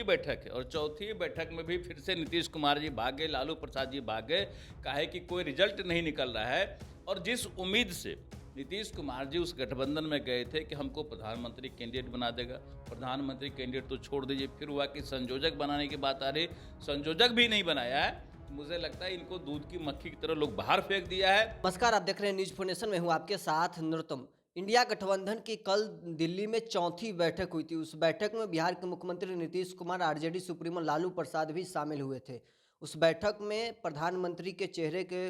बैठक है और चौथी बैठक में भी फिर से नीतीश कुमार जी भाग गए, लालू प्रसाद जी भाग गए, काहे कि कोई रिजल्ट नहीं निकल रहा है। और जिस उम्मीद से नीतीश कुमार जी उस गठबंधन में गए थे कि हमको प्रधानमंत्री कैंडिडेट बना देगा, प्रधानमंत्री कैंडिडेट तो छोड़ दीजिए, फिर हुआ कि संयोजक बनाने की बात आ रही, संयोजक भी नहीं बनाया है। तो मुझे लगता है इनको दूध की मक्खी की तरह लोग बाहर फेंक दिया है। नमस्कार, आप देख रहे हैं न्यूज फॉर नेशन में हूं आपके साथ नरोत्तम। इंडिया गठबंधन की कल दिल्ली में चौथी बैठक हुई थी। उस बैठक में बिहार के मुख्यमंत्री नीतीश कुमार, आरजेडी सुप्रीमो लालू प्रसाद भी शामिल हुए थे। उस बैठक में प्रधानमंत्री के चेहरे के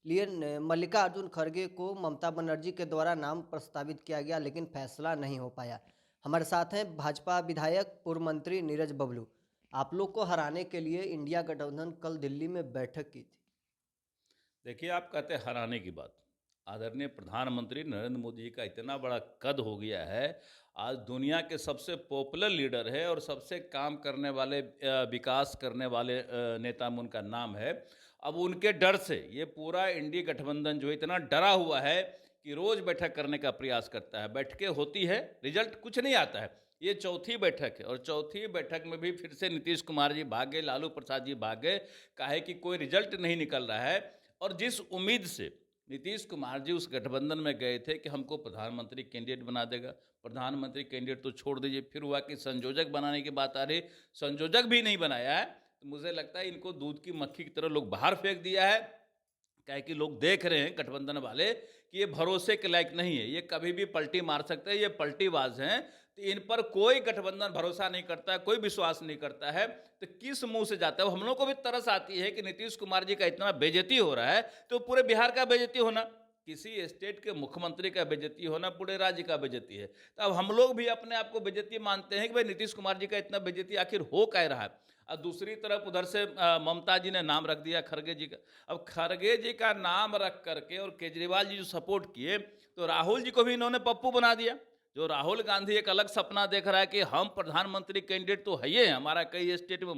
लिए मल्लिकार्जुन खड़गे को ममता बनर्जी के द्वारा नाम प्रस्तावित किया गया, लेकिन फैसला नहीं हो पाया। हमारे साथ हैं भाजपा विधायक पूर्व मंत्री नीरज बबलू। आप लोग को हराने के लिए इंडिया गठबंधन कल दिल्ली में बैठक की थी। देखिए, आप कहते हैं हराने की बात, आदरणीय प्रधानमंत्री नरेंद्र मोदी जी का इतना बड़ा कद हो गया है, आज दुनिया के सबसे पॉपुलर लीडर है और सबसे काम करने वाले विकास करने वाले नेता में उनका नाम है। अब उनके डर से ये पूरा इंडिया गठबंधन जो है इतना डरा हुआ है कि रोज़ बैठक करने का प्रयास करता है। बैठकें होती है, रिजल्ट कुछ नहीं आता है। ये चौथी बैठक है और चौथी बैठक में भी फिर से नीतीश कुमार जी भाग गए, लालू प्रसाद जी भाग गए, काहे कि कोई रिजल्ट नहीं निकल रहा है। और जिस उम्मीद से नीतीश कुमार जी उस गठबंधन में गए थे कि हमको प्रधानमंत्री कैंडिडेट बना देगा, प्रधानमंत्री कैंडिडेट तो छोड़ दीजिए, फिर हुआ कि संयोजक बनाने की बात आ रही, संयोजक भी नहीं बनाया है। तो मुझे लगता है इनको दूध की मक्खी की तरह लोग बाहर फेंक दिया है। क्या है कि लोग देख रहे हैं गठबंधन वाले कि ये भरोसे के लायक नहीं है, ये कभी भी पलटी मार सकते हैं, ये पलटीबाज हैं। तो इन पर कोई गठबंधन भरोसा नहीं करता है, कोई विश्वास नहीं करता है। तो किस मुंह से जाता है? हम लोग को भी तरस आती है कि नीतीश कुमार जी का इतना बेइज्जती हो रहा है, तो पूरे बिहार का बेइज्जती होना, किसी स्टेट के मुख्यमंत्री का बेइज्जती होना, पूरे राज्य का बेइज्जती है। तो अब हम लोग भी अपने आप को बेइज्जती मानते हैं कि भाई नीतीश कुमार जी का इतना बेइज्जती आखिर हो क्या रहा है। और दूसरी तरफ उधर से ममता जी ने नाम रख दिया खड़गे जी का। अब खड़गे जी का नाम रख करके और केजरीवाल जी जो सपोर्ट किए, तो राहुल जी को भी इन्होंने पप्पू बना दिया। जो राहुल गांधी एक अलग सपना देख रहा है कि हम प्रधानमंत्री कैंडिडेट तो है ही है, हमारा कई स्टेट में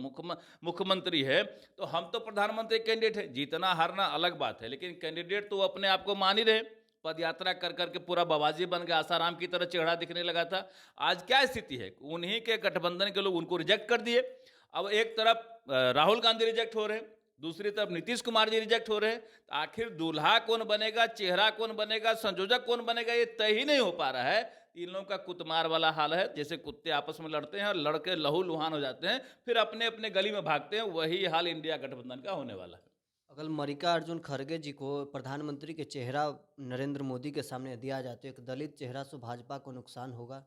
मुख्यमंत्री है, तो हम तो प्रधानमंत्री कैंडिडेट है। जीतना हारना अलग बात है, लेकिन कैंडिडेट तो वो अपने आप को मान ही रहे। पद यात्रा कर करके पूरा बवाजी बन गया, आसाराम की तरह चेहरा दिखने लगा था। आज क्या स्थिति है? उन्हीं के गठबंधन के लोग उनको रिजेक्ट कर दिए। अब एक तरफ राहुल गांधी रिजेक्ट हो रहे हैं, दूसरी तरफ नीतीश कुमार जी रिजेक्ट हो रहे हैं। तो आखिर दूल्हा कौन बनेगा, चेहरा कौन बनेगा, संयोजक कौन बनेगा, ये तय ही नहीं हो पा रहा है। इन लोगों का कुतमार वाला हाल है, जैसे कुत्ते आपस में लड़ते हैं और लड़के लहू लुहान हो जाते हैं, फिर अपने अपने गली में भागते हैं। वही हाल इंडिया गठबंधन का होने वाला है। अगर मल्लिकार्जुन खड़गे जी को प्रधानमंत्री के चेहरा नरेंद्र मोदी के सामने दिया जाए तो एक दलित चेहरा से भाजपा को नुकसान होगा।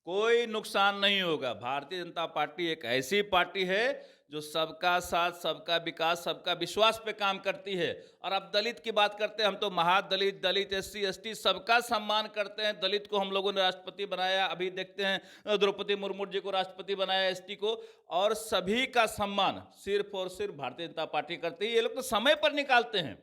कोई नुकसान नहीं होगा। भारतीय जनता पार्टी एक ऐसी पार्टी है जो सबका साथ, सबका विकास, सबका विश्वास पे काम करती है। और अब दलित की बात करते हैं, हम तो महादलित, दलित, एससी एसटी सबका सम्मान करते हैं। दलित को हम लोगों ने राष्ट्रपति बनाया, अभी देखते हैं द्रौपदी मुर्मू जी को राष्ट्रपति बनाया, एसटी को। और सभी का सम्मान सिर्फ और सिर्फ भारतीय जनता पार्टी करती है। ये लोग तो समय पर निकालते हैं,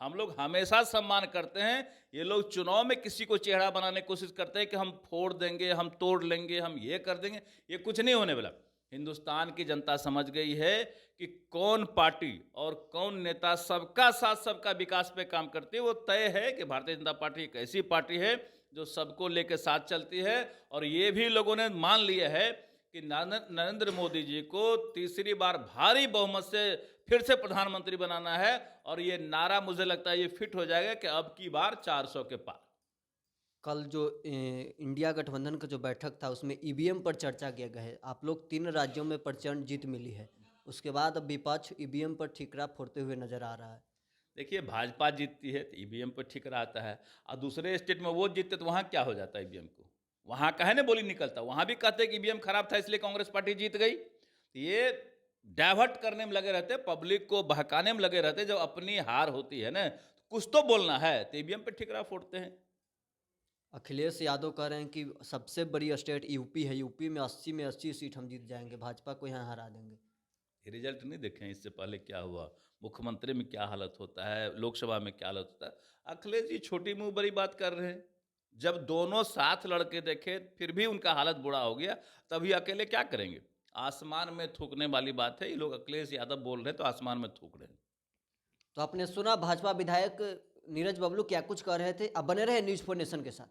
हम लोग हमेशा सम्मान करते हैं। ये लोग चुनाव में किसी को चेहरा बनाने की कोशिश करते हैं कि हम फोड़ देंगे, हम तोड़ लेंगे, हम ये कर देंगे। ये कुछ नहीं होने वाला। हिंदुस्तान की जनता समझ गई है कि कौन पार्टी और कौन नेता सबका साथ, सबका विकास पे काम करती है। वो तय है कि भारतीय जनता पार्टी एक ऐसी पार्टी है जो सबको लेकर साथ चलती है। और ये भी लोगों ने मान लिया है कि नरेंद्र मोदी जी को तीसरी बार भारी बहुमत से फिर से प्रधानमंत्री बनाना है। और ये नारा मुझे लगता है ये फिट हो जाएगा कि अब की बार 400 के पार। कल जो इंडिया गठबंधन का जो बैठक था उसमें ईवीएम पर चर्चा किया गया है। आप लोग 3 राज्यों में प्रचंड जीत मिली है, उसके बाद अब विपक्ष ईवीएम पर ठीकरा फोड़ते हुए नजर आ रहा है। देखिए, भाजपा जीतती है तो ईवीएम पर ठीक रहता है, और दूसरे स्टेट में वो जीतते तो वहाँ क्या हो जाता है ईवीएम को? वहाँ कहे ना बोली निकलता, वहाँ भी कहते हैं कि ईवीएम खराब था इसलिए कांग्रेस पार्टी जीत गई। तो ये डाइवर्ट करने में लगे रहते, पब्लिक को बहकाने में लगे रहते। जब अपनी हार होती है ना, तो कुछ तो बोलना है, तो ईवीएम पर ठिकरा फोड़ते हैं। अखिलेश यादव कह रहे हैं कि सबसे बड़ी स्टेट यूपी है, यूपी में 80 में 80 सीट हम जीत जाएंगे, भाजपा को यहाँ हरा देंगे। ये रिजल्ट नहीं देखे इससे पहले क्या हुआ, मुख्यमंत्री में क्या हालत होता है, लोकसभा में क्या हालत होता है। अखिलेश जी छोटी मुंह बड़ी बात कर रहे हैं। जब दोनों साथ लड़के देखे फिर भी उनका हालत बुरा हो गया, तभी अकेले क्या करेंगे? आसमान में थूकने वाली बात है। ये लोग अखिलेश यादव बोल रहे हैं तो आसमान में थूक रहे हैं। तो आपने सुना भाजपा विधायक नीरज बबलू क्या कुछ कह रहे थे। अब बने रहे न्यूज 4 नेशन के साथ।